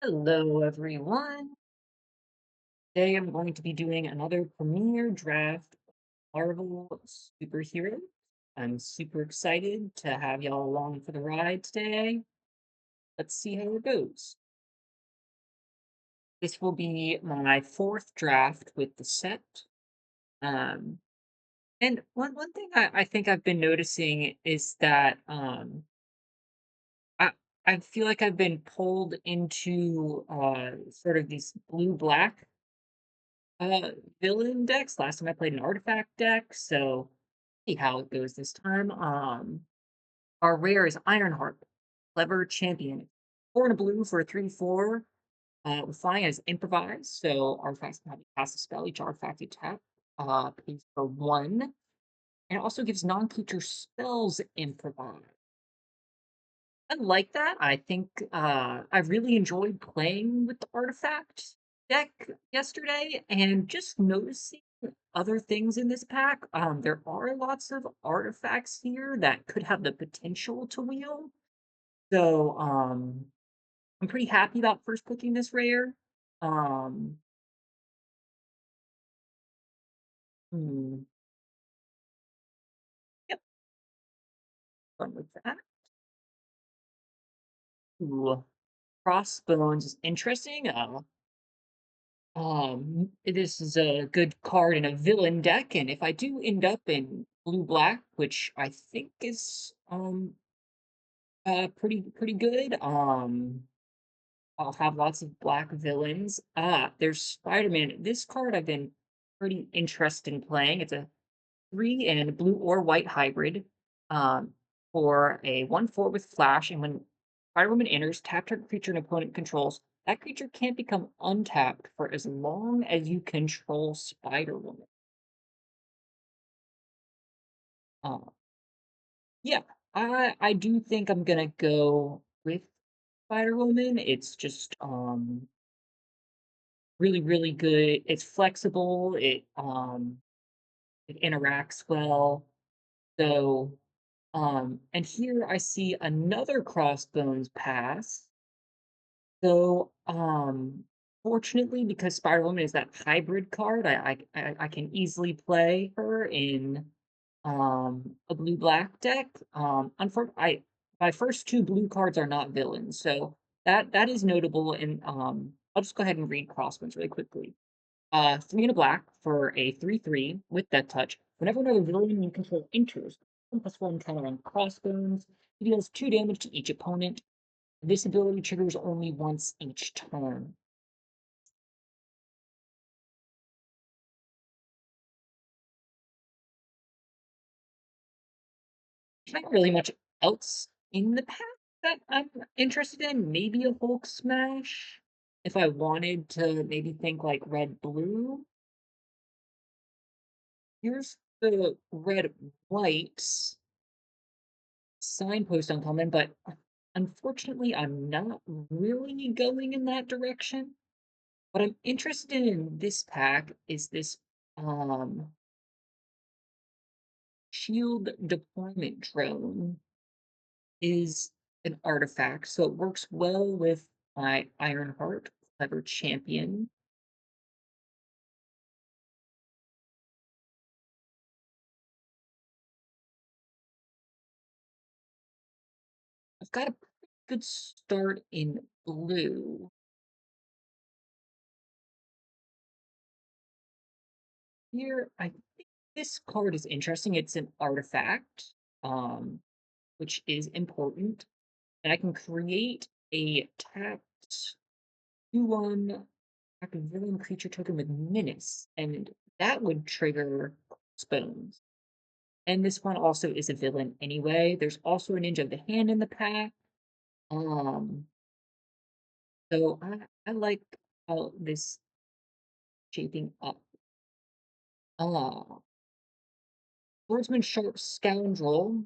Hello, everyone. Today I'm going to be doing another premiere draft of Marvel Superhero. I'm super excited to have y'all along for the ride today. Let's see how it goes. This will be my fourth draft with the set. Um, and one thing I think I've been noticing is that I, I feel like I've been pulled into sort of these blue black Uh, villain decks. Last time I played an artifact deck, so see how it goes this time. Our rare is Ironheart, clever champion. 4 and a blue for a 3/4. With flying as improvise, so artifacts can have you cast a spell. Each artifact you tap pays for 1, and it also gives non-creature spells improvise. I like that. I think I really enjoyed playing with the artifact deck yesterday and just noticing other things in this pack. There are lots of artifacts here that could have the potential to wheel. So I'm pretty happy about first picking this rare. Um hmm, yep, fun with that. Ooh, Crossbones is interesting. This is a good card in a villain deck, and if I do end up in blue black, which I think is pretty good, I'll have lots of black villains. There's Spider-Man. This card I've been pretty interested in playing. It's a 3 and blue or white hybrid, um, for a 1/4 with flash, and when Spider-Woman enters, tap target creature an opponent controls. That creature can't become untapped for as long as you control Spider-Woman. Uh, yeah, I do think I'm gonna go with Spider-Woman. It's just really good. It's flexible. It interacts well. So and here I see another Crossbones pass. So, fortunately, because Spider-Woman is that hybrid card, I can easily play her in a blue-black deck. I my first 2 blue cards are not villains, so that is notable, and, I'll just go ahead and read Crossbones really quickly. 3 and a black for a 3/3 with Death Touch. Whenever another villain you control enters, 1+1 counter on Crossbones. He deals 2 damage to each opponent. This ability triggers only once each turn. There's not really much else in the pack that I'm interested in. Maybe a Hulk smash if I wanted to maybe think like red blue. Here's the red white signpost uncommon, but unfortunately, I'm not really going in that direction. What I'm interested in this pack is this um shield deployment drone is an artifact, so it works well with my Ironheart, clever champion. I've got a pretty good start in blue. Here, I think this card is interesting. It's an artifact, um, which is important. And I can create a tapped 2/1 active villain creature token with menace, and that would trigger Bones. And this one also is a villain anyway. There's also a Ninja of the Hand in the pack. Um, so I like how this shaping up. Uh, Swordsman Sharp Scoundrel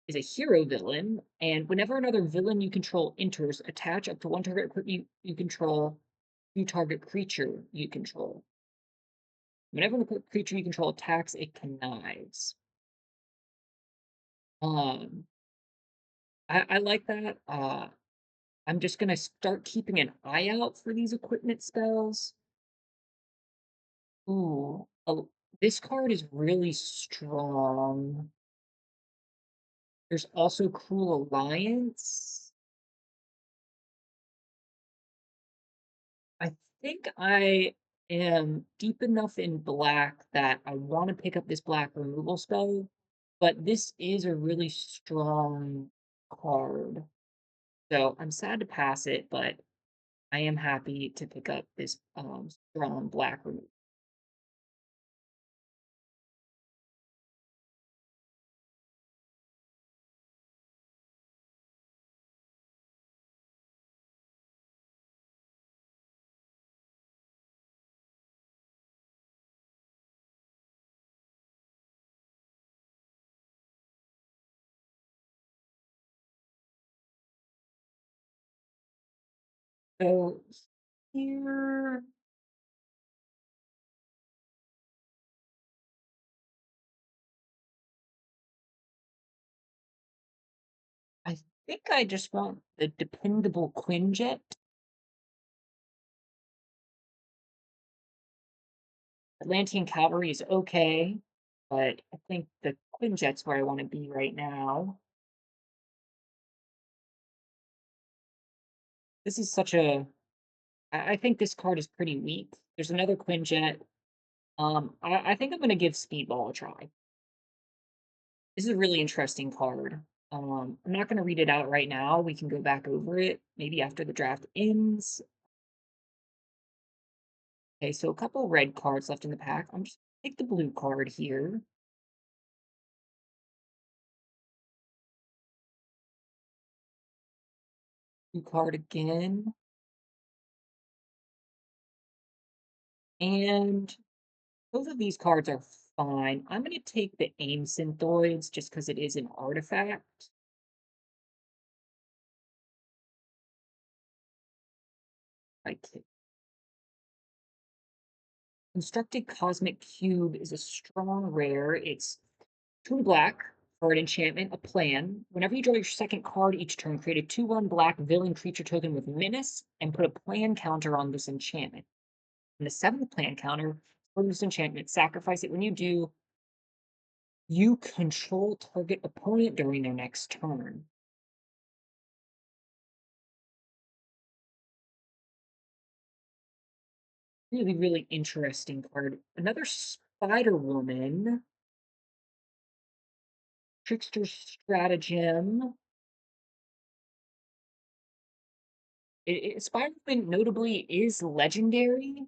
is a hero villain, and whenever another villain you control enters, attach up to 1 target you control to target creature you control. Whenever the creature you control attacks, it connives. Um, I like that. I'm just gonna start keeping an eye out for these equipment spells. Ooh, oh, this card is really strong. There's also Cruel Alliance. I think I am deep enough in black that I want to pick up this black removal spell, but this is a really strong card. So I'm sad to pass it, but I am happy to pick up this strong black removal. So here, I think I just want the dependable Quinjet. Atlantean Cavalry is okay, but I think the Quinjet's where I want to be right now. This is such a I think this card is pretty weak. There's another Quinjet. I think I'm gonna give Speedball a try. This is a really interesting card. I'm not gonna read it out right now. We can go back over it maybe after the draft ends. Okay, so a couple red cards left in the pack. I'm just gonna take the blue card here. Blue card again. And both of these cards are fine. I'm gonna take the Aim Synthoids just because it is an artifact. Like Constructed Cosmic Cube is a strong rare. It's 2 black for an enchantment, a plan. Whenever you draw your second card each turn, create a 2/1 black villain creature token with menace and put a plan counter on this enchantment. And the seventh plan counter for this enchantment, sacrifice it. When you do, you control target opponent during their next turn. Really, really interesting card. Another Spider Woman, Trickster Stratagem. Spider Woman notably is legendary.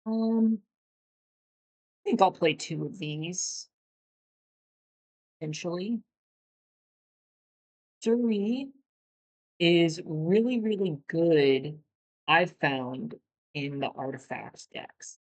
I think I'll play 2 of these, eventually. Suri is really, really good, I've found, in the artifacts decks.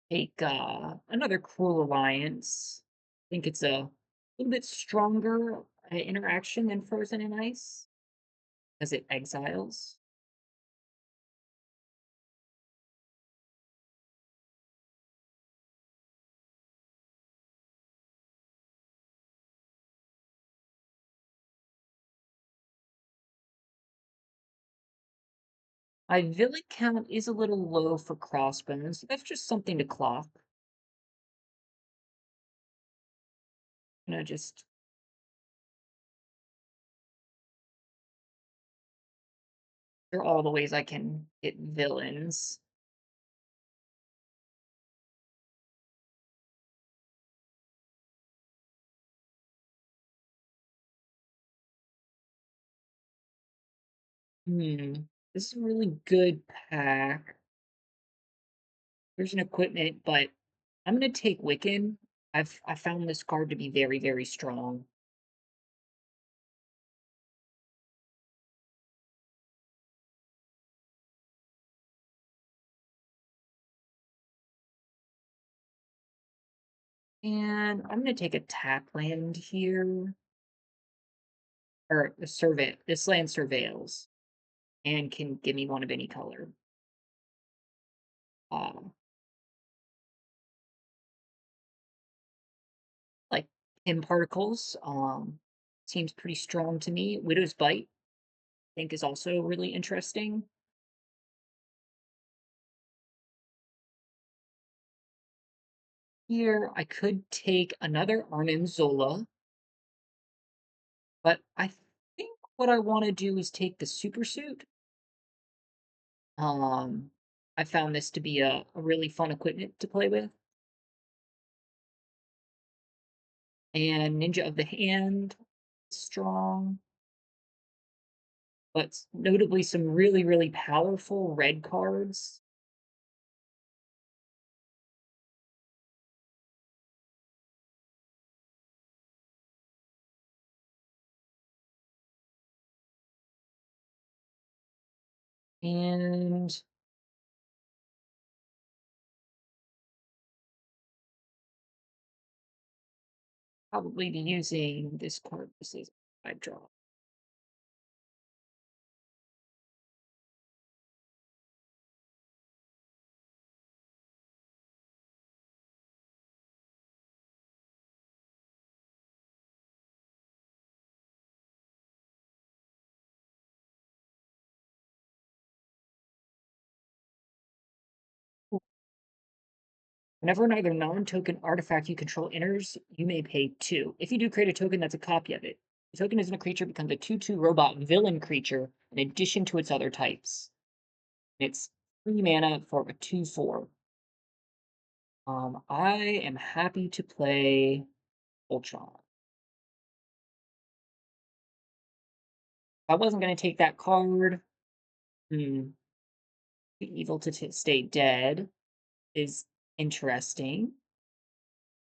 Take, another Cruel Alliance. I think it's a little bit stronger, interaction than Frozen and Ice, as it exiles. My villain count is a little low for Crossbones, so that's just something to clock. Just They're all the ways I can get villains. Hmm. This is a really good pack. There's an equipment, but I'm gonna take Wiccan. I found this card to be very, very strong. And I'm gonna take a tap land here, or a survey. This land surveils and can give me one of any color. Um, like Pin particles. Seems pretty strong to me. Widow's Bite, I think, is also really interesting. Here, I could take another Arnim Zola, but I think what I want to do is take the super suit. Um, I found this to be a really fun equipment to play with. And Ninja of the Hand, strong, but notably some really, really powerful red cards. And probably be using this card. This is I draw. Whenever another non-token artifact you control enters, you may pay 2. If you do create a token that's a copy of it, the token isn't a creature, becomes a 2/2 robot villain creature in addition to its other types. And it's 3 mana for a 2/4. I am happy to play Ultron. If I wasn't going to take that card, hmm, the evil to stay dead is interesting.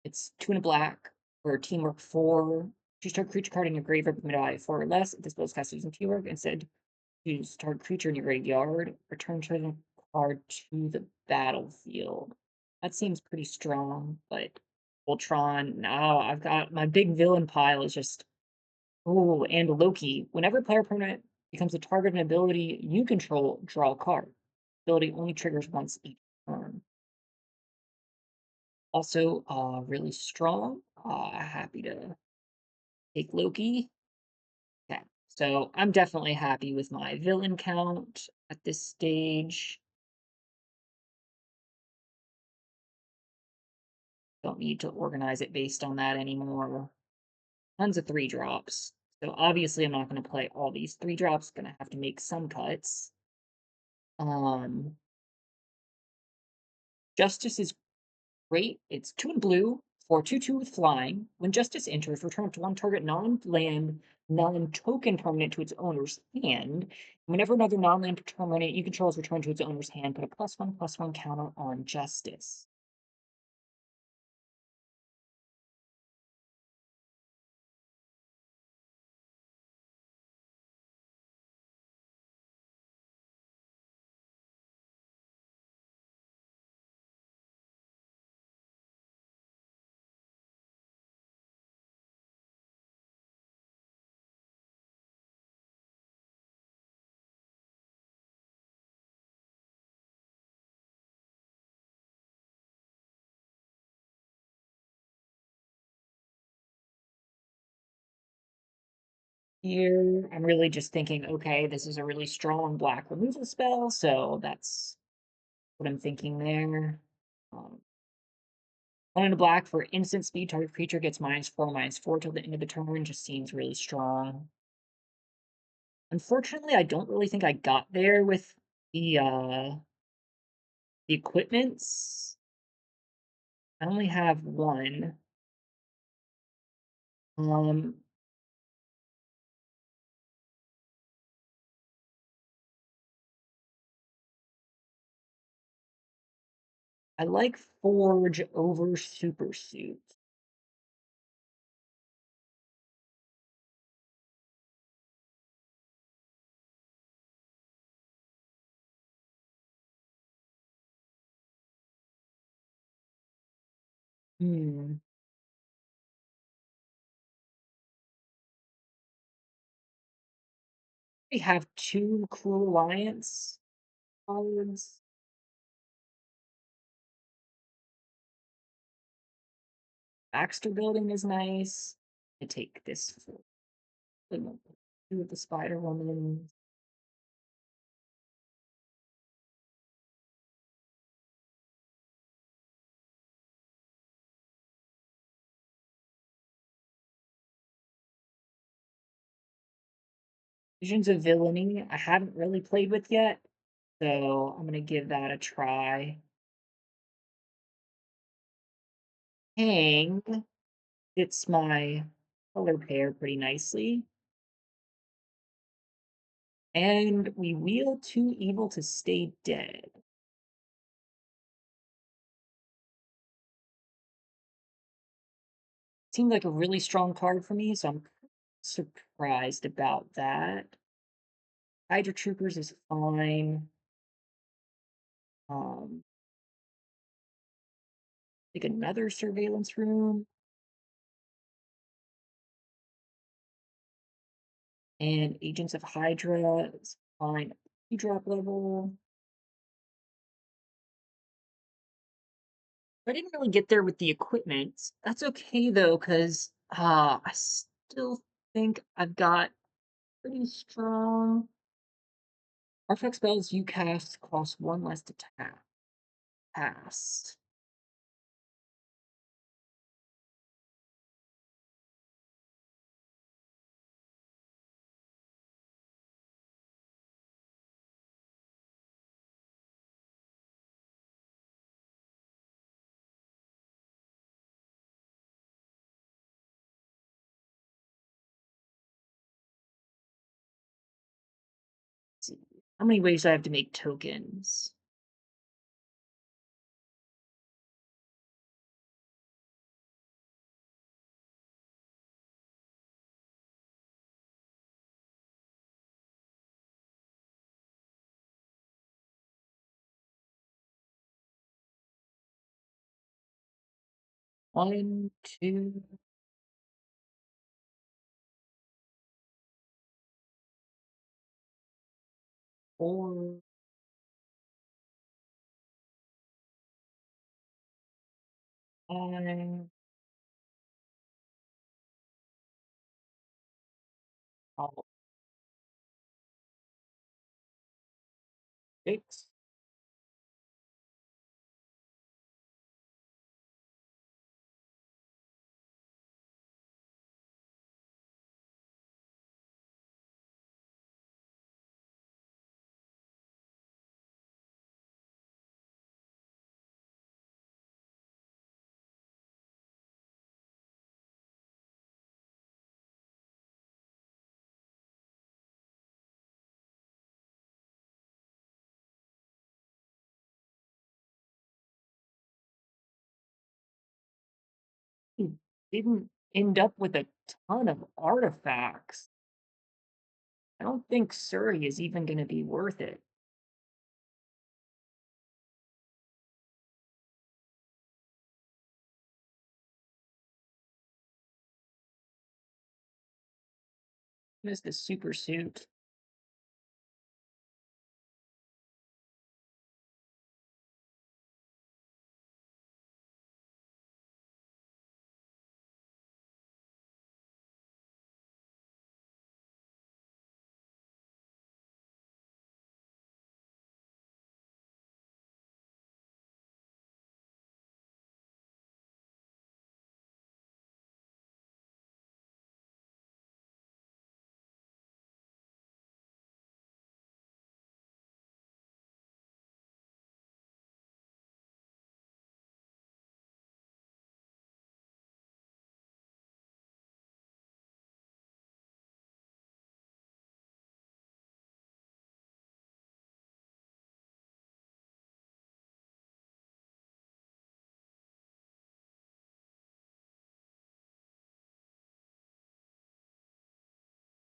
It's 2 and a black for teamwork 4. Choose target creature card in your graveyard with mid 4 or less. If this spell is cast using teamwork, instead choose target creature in your graveyard. Return target card to the battlefield. That seems pretty strong, but Ultron. Now I've got my big villain pile is just oh, and Loki. Whenever player permanent becomes the target of an ability you control, draw a card. Ability only triggers once each turn. Also, really strong. Happy to take Loki. Okay, so I'm definitely happy with my villain count at this stage. Don't need to organize it based on that anymore. Tons of 3 drops. So obviously I'm not going to play all these 3 drops. Going to have to make some cuts. Um, Justice is great. It's 2 and blue for 2/2 with flying. When Justice enters, return up to 1 target non-land, non-token permanent to its owner's hand. Whenever another non-land permanent you control is returned to its owner's hand, put a +1/+1 counter on Justice. Here, I'm really just thinking, okay, this is a really strong black removal spell, so that's what I'm thinking there. Um, 1 and a black for instant speed, target creature gets -4/-4 till the end of the turn, just seems really strong. Unfortunately, I don't really think I got there with the equipments. I only have 1. Um, I like Forge over Super Suit. Hmm. We have 2 Cruel Alliance cards. Baxter Building is nice. I take this for the 2 of the Spider Woman. Visions of Villainy, I haven't really played with yet, so I'm gonna give that a try. Hang fits my color pair pretty nicely. And we wheel Too Evil to Stay Dead. Seemed like a really strong card for me, so I'm surprised about that. Hydra Troopers is fine. Um, like another surveillance room. And Agents of Hydra is fine. Drop level. I didn't really get there with the equipment. That's okay though, because I still think I've got pretty strong artifact spells you cast cost 1 less to tap. Pass. Let's see. How many ways do I have to make tokens? One, two, 4, 5, oh, 6. He didn't end up with a ton of artifacts. I don't think Surrey is even going to be worth it. Missed the super suit.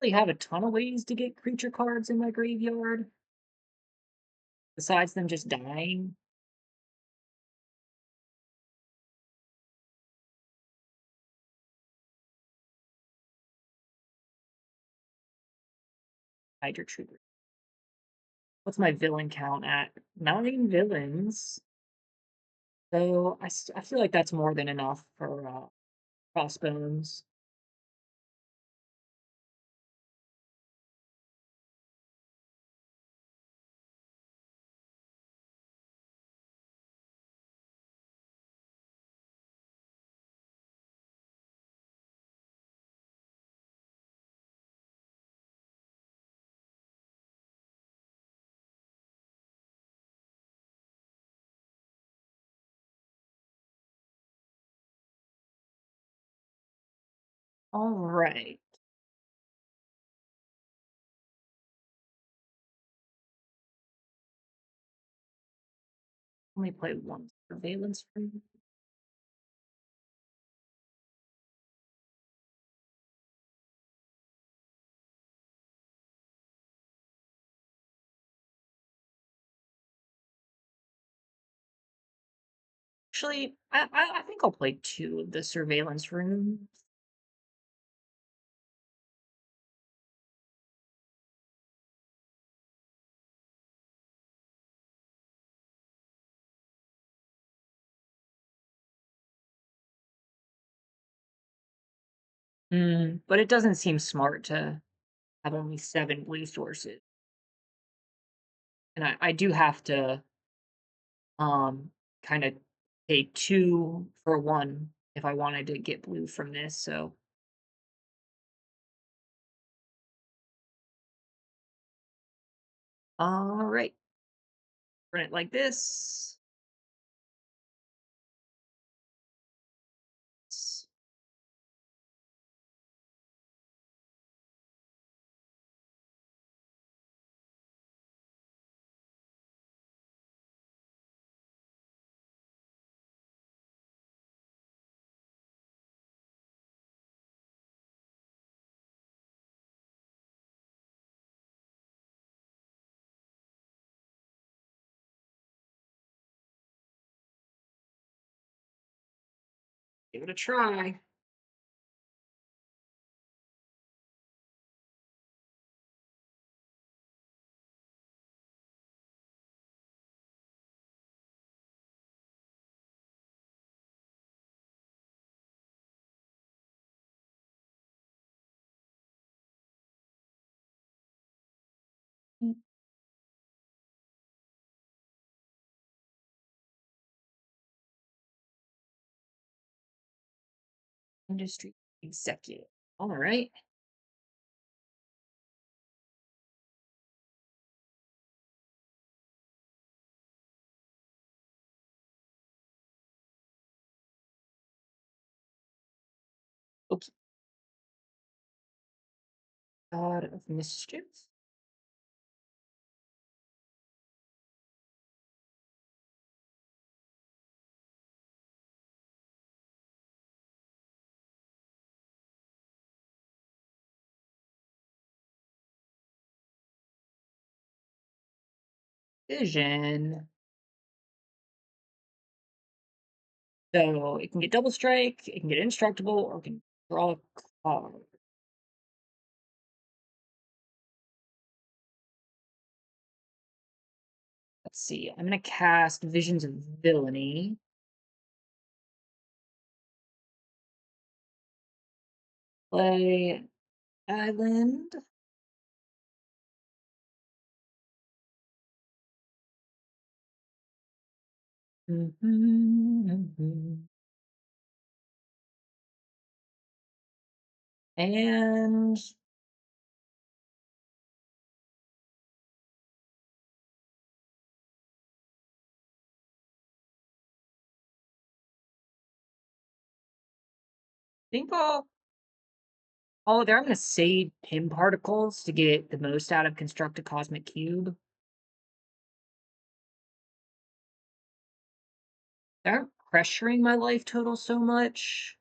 Really have a ton of ways to get creature cards in my graveyard besides them just dying. Hydra Trooper. What's my villain count at? 9 villains. So I feel like that's more than enough for crossbones. All right. Let me play one surveillance room. Actually, I think I'll play two of the surveillance rooms. But it doesn't seem smart to have only 7 blue sources. And I do have to kind of pay 2 for 1 if I wanted to get blue from this. So, all right, run it like this. Give it a try. Mm, Industry executive. All right. Oops. God of mischief. Vision. So it can get double strike, it can get indestructible, or it can draw a card. Let's see. I'm gonna cast Visions of Villainy. Play Island. Mhm. And think oh, there I'm gonna save pin particles to get the most out of Construct a Cosmic Cube. They aren't pressuring my life total so much.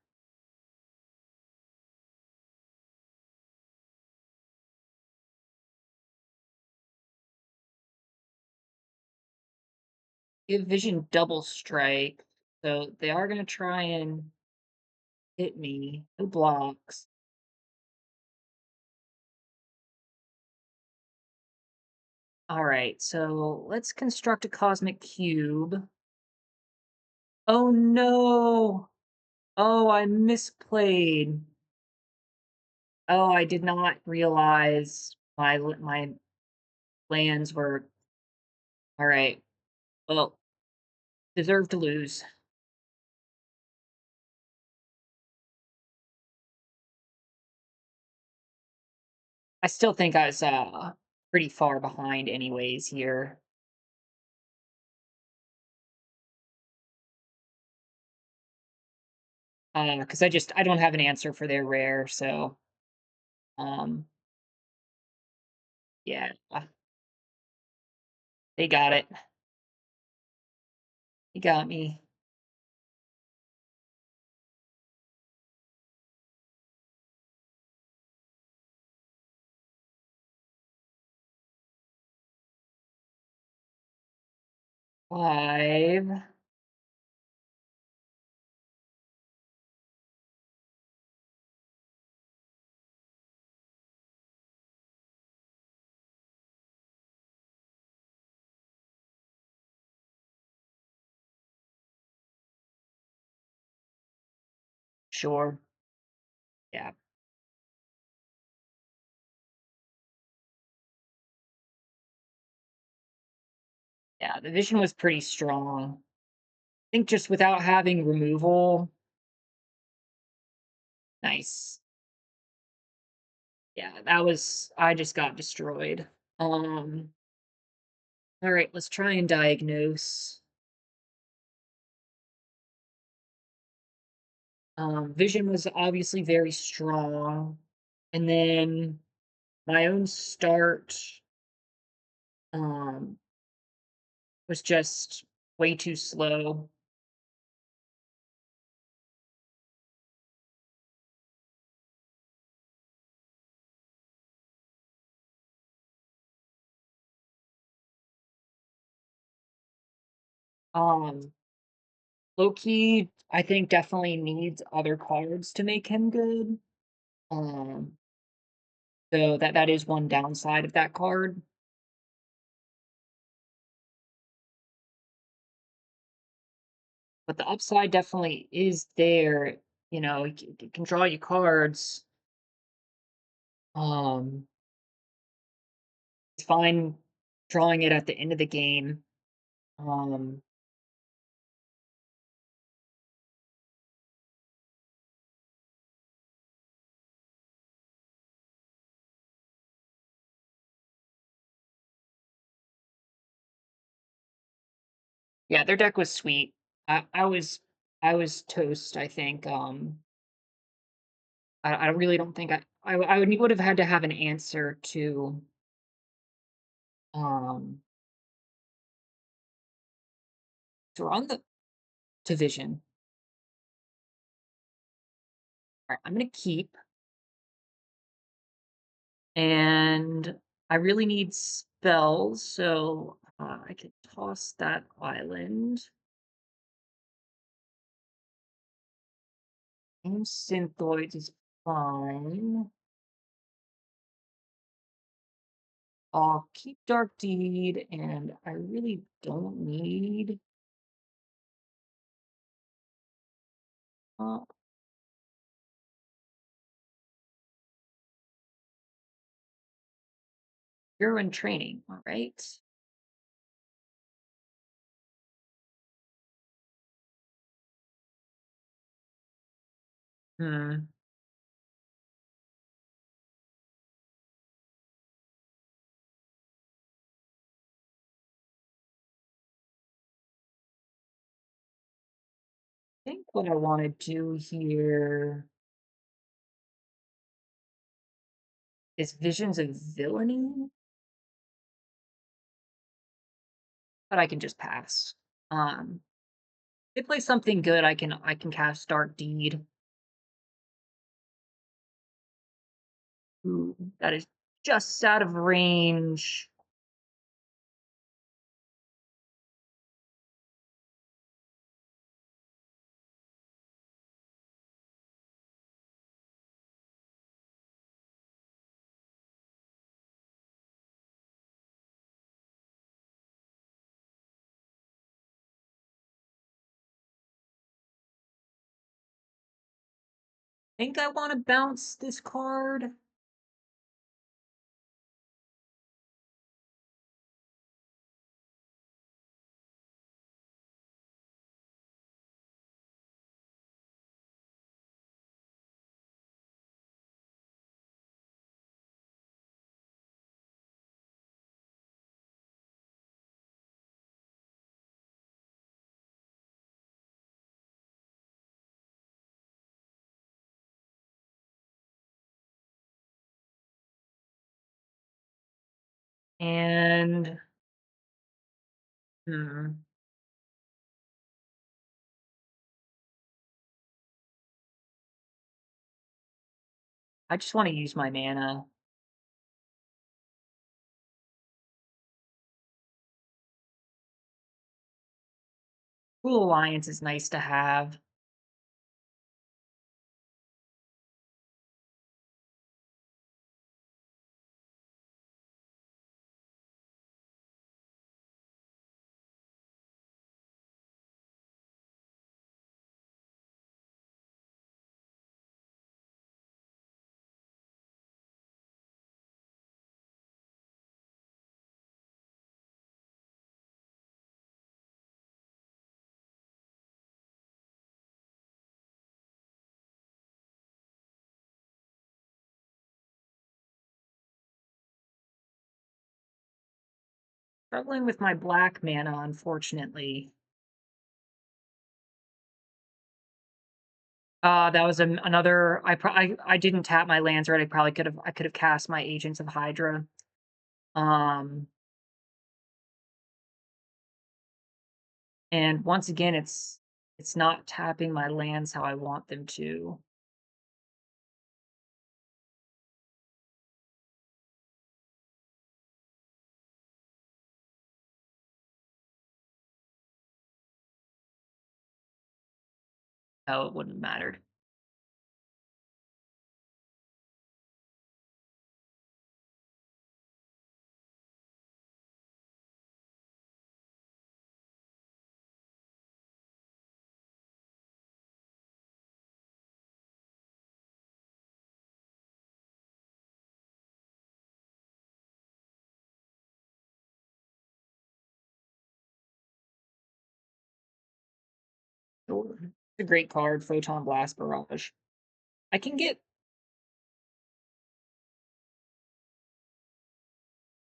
Give vision double strike. So they are gonna try and hit me. No blocks. All right, so let's construct a cosmic cube. Oh no! Oh, I misplayed. Oh, I did not realize my plans were all right. Well, deserve to lose. I still think I was pretty far behind anyways here. Because I don't have an answer for their rare, so um yeah, they got it. He got me. 5. Sure. Yeah. Yeah, the vision was pretty strong. I think just without having removal. Nice. Yeah, that was I just got destroyed. Um, all right, let's try and diagnose. Vision was obviously very strong. And then my own start um was just way too slow. Um, Low key, I think definitely needs other cards to make him good. Um, so that is one downside of that card. But the upside definitely is there. You can draw you cards. Um, it's fine drawing it at the end of the game. Um, yeah, their deck was sweet. I was toast, I think. I really don't think I would have had to have an answer um to run the division. All right, I'm gonna keep, and I really need spells, so I could toss that island. And Synthoid is fine. I'll keep Dark Deed, and I really don't need uh, Hero in Training. All right. Hmm. I think what I want to do here is Visions of Villainy, but I can just pass. Um, if they play something good, I can cast Dark Deed. Ooh, that is just out of range. Think I want to bounce this card. And hmm, I just want to use my mana. Cool Alliance is nice to have. Struggling with my black mana, unfortunately. That was another. I didn't tap my lands right. I could have cast my Agents of Hydra. Um, and once again, it's not tapping my lands how I want them to. Oh, it wouldn't have mattered. Sure. It's a great card, Photon Blast Barrage. I can get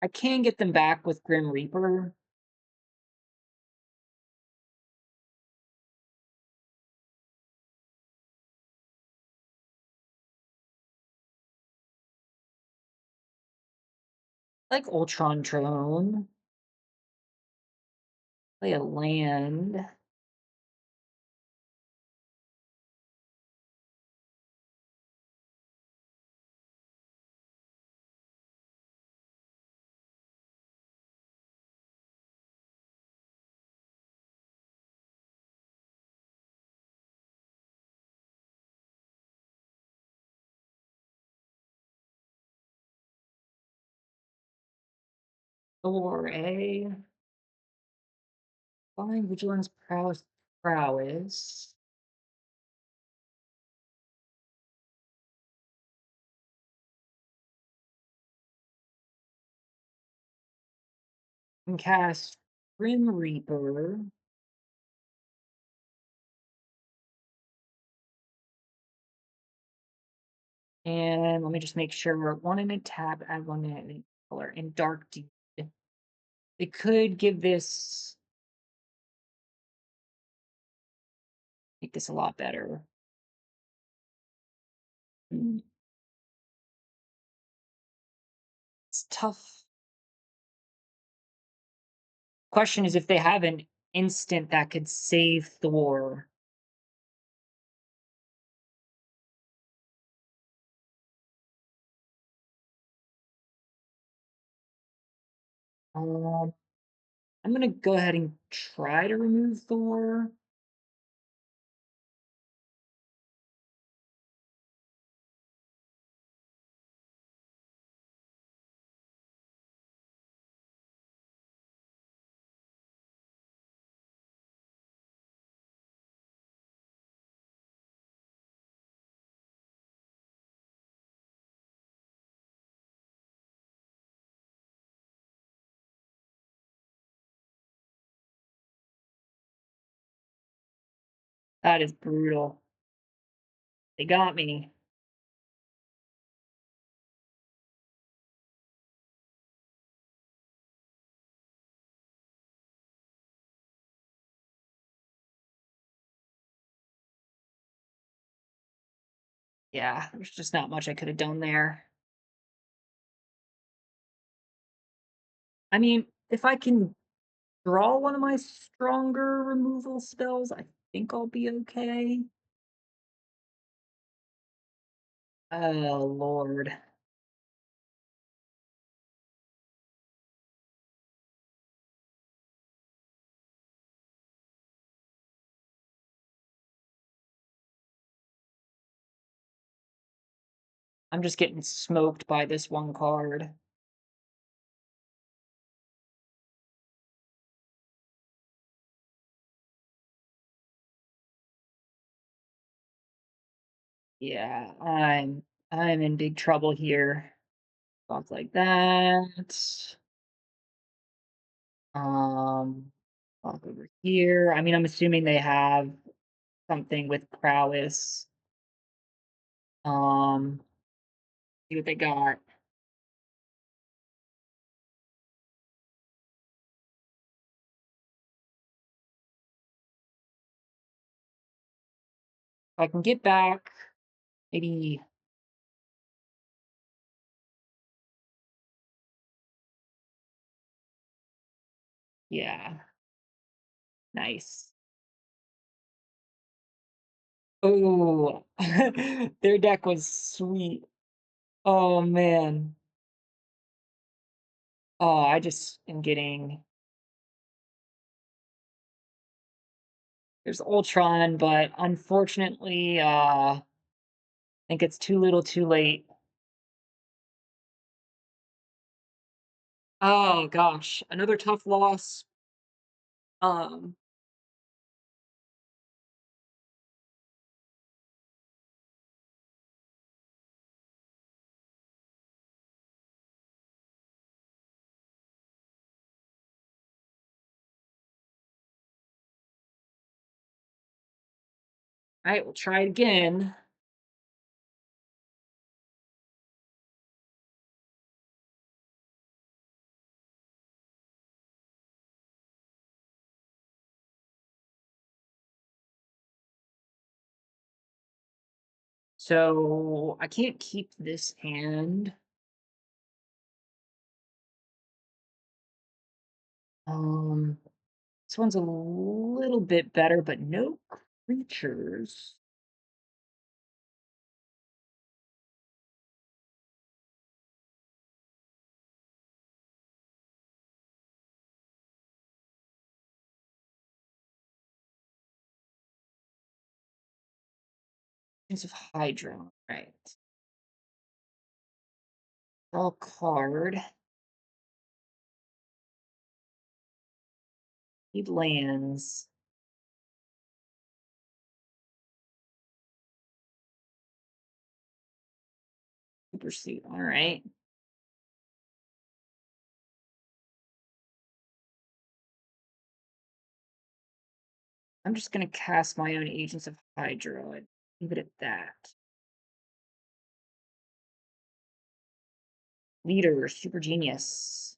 I can get them back with Grim Reaper. Like Ultron Drone. Play a land. Or a Flying Vigilance Prowess. And cast Grim Reaper. And let me just make sure. One in a tap, add one in a color. And Dark Deed. It could give this make this a lot better. Hmm, it's tough. Question is if they have an instant that could save Thor. Um, I'm gonna go ahead and try to remove Thor. That is brutal. They got me. Yeah, there's just not much I could have done there. I mean, if I can draw one of my stronger removal spells, I think I'll be okay. Oh, Lord. I'm just getting smoked by this one card. Yeah, I'm in big trouble here. Stuff like that. Um, walk over here. I mean, I'm assuming they have something with prowess. Um, see what they got. If I can get back, maybe. Yeah, nice. Oh, their deck was sweet. Oh man. Oh, I just am getting. There's Ultron, but unfortunately, I think it's too little, too late. Oh gosh, another tough loss. Um, Alright, we'll try it again. So I can't keep this hand. Um, this one's a little bit better, but no creatures. Use of Hydra. Right. Draw a card. Need lands. Super suit. All right. I'm just gonna cast my own Agents of Hydra and leave it at that. Leader, super genius.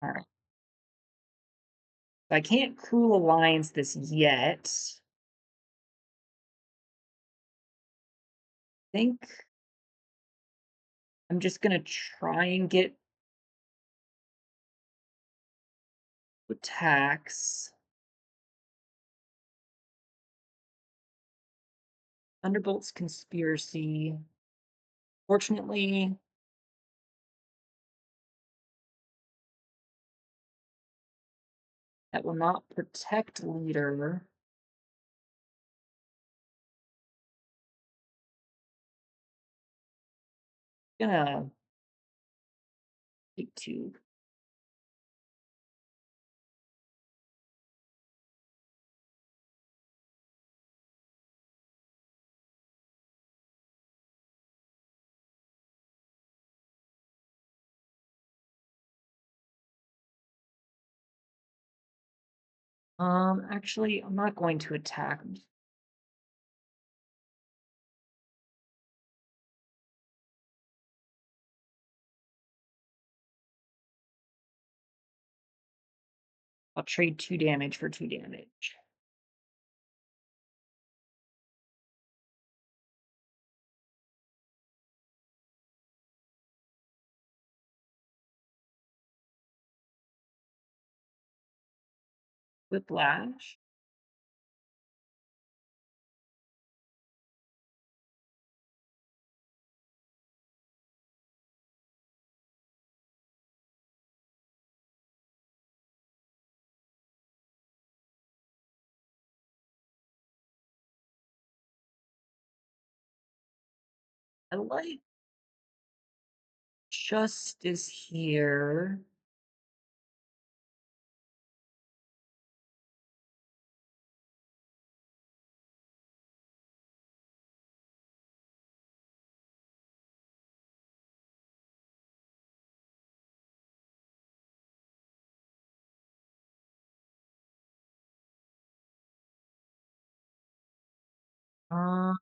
All right. I can't Cruel Alliance this yet. I think I'm just gonna try and get attacks. Thunderbolt's conspiracy. Fortunately, that will not protect leader. Gonna take two. Actually, I'm not going to attack. I'll trade 2 damage for 2 damage. Whiplash. I like Justice here. Uh,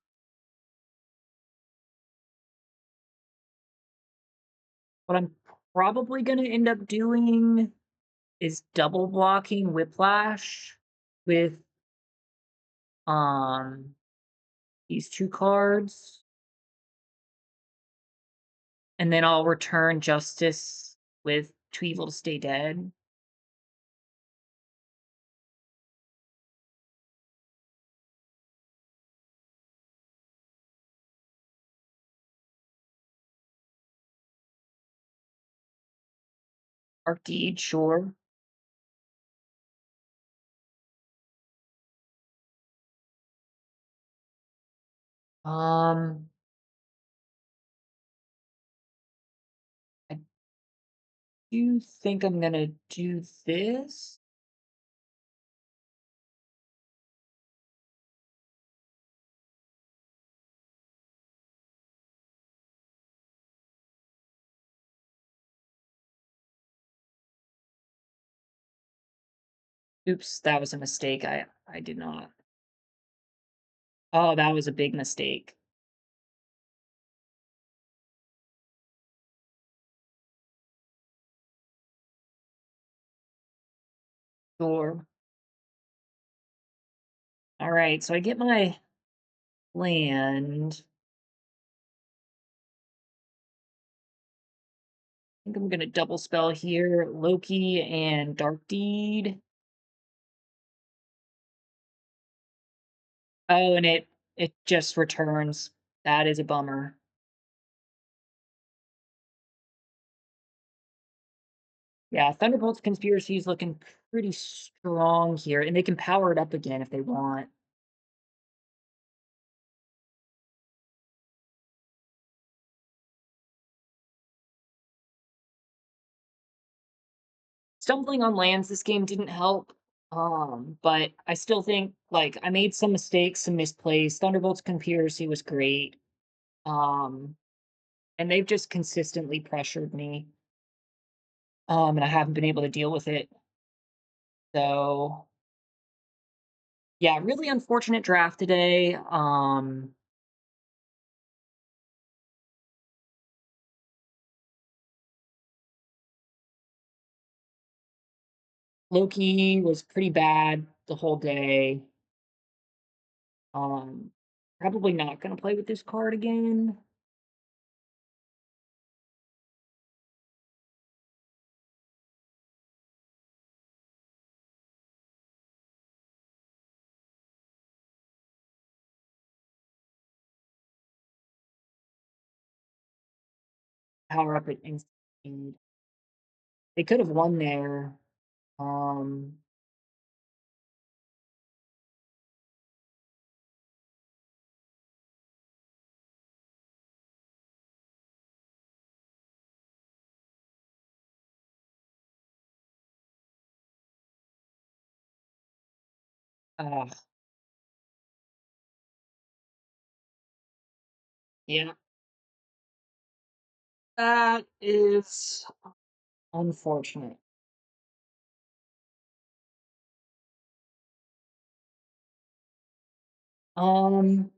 what I'm probably gonna end up doing is double blocking Whiplash with, um, these 2 cards, and then I'll return Justice with Too Evil to Stay Dead. Dark Deed, sure. Um, I do think I'm gonna do this. Oops, that was a mistake. I did not. Oh, that was a big mistake. Sure. All right, so I get my land. I think I'm gonna double spell here, Loki and Dark Deed. Oh, and it just returns. That is a bummer. Yeah, Thunderbolt's conspiracy is looking pretty strong here, and they can power it up again if they want. Stumbling on lands this game didn't help. But I still think like I made some mistakes, some misplays. Thunderbolt's conspiracy was great. Um, and they've just consistently pressured me. And I haven't been able to deal with it. So yeah, really unfortunate draft today. Loki was pretty bad the whole day. Um, Probably not gonna play with this card again. Power up at instant speed. They could have won there. Um, uh, yeah, that is unfortunate. Um,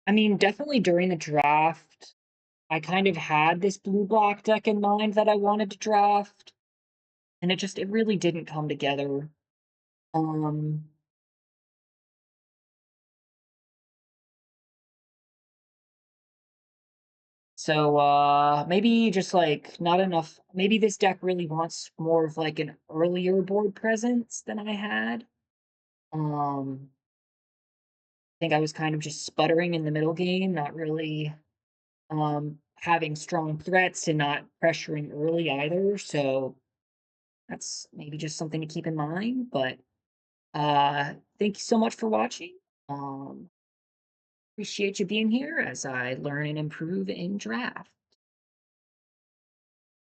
I mean, definitely during the draft, I kind of had this blue black deck in mind that I wanted to draft, and it really didn't come together. Um, so maybe just like not enough. Maybe this deck really wants more of like an earlier board presence than I had. I think I was kind of just sputtering in the middle game, not really having strong threats and not pressuring early either. So that's maybe just something to keep in mind. But thank you so much for watching. Um, appreciate you being here as I learn and improve in draft.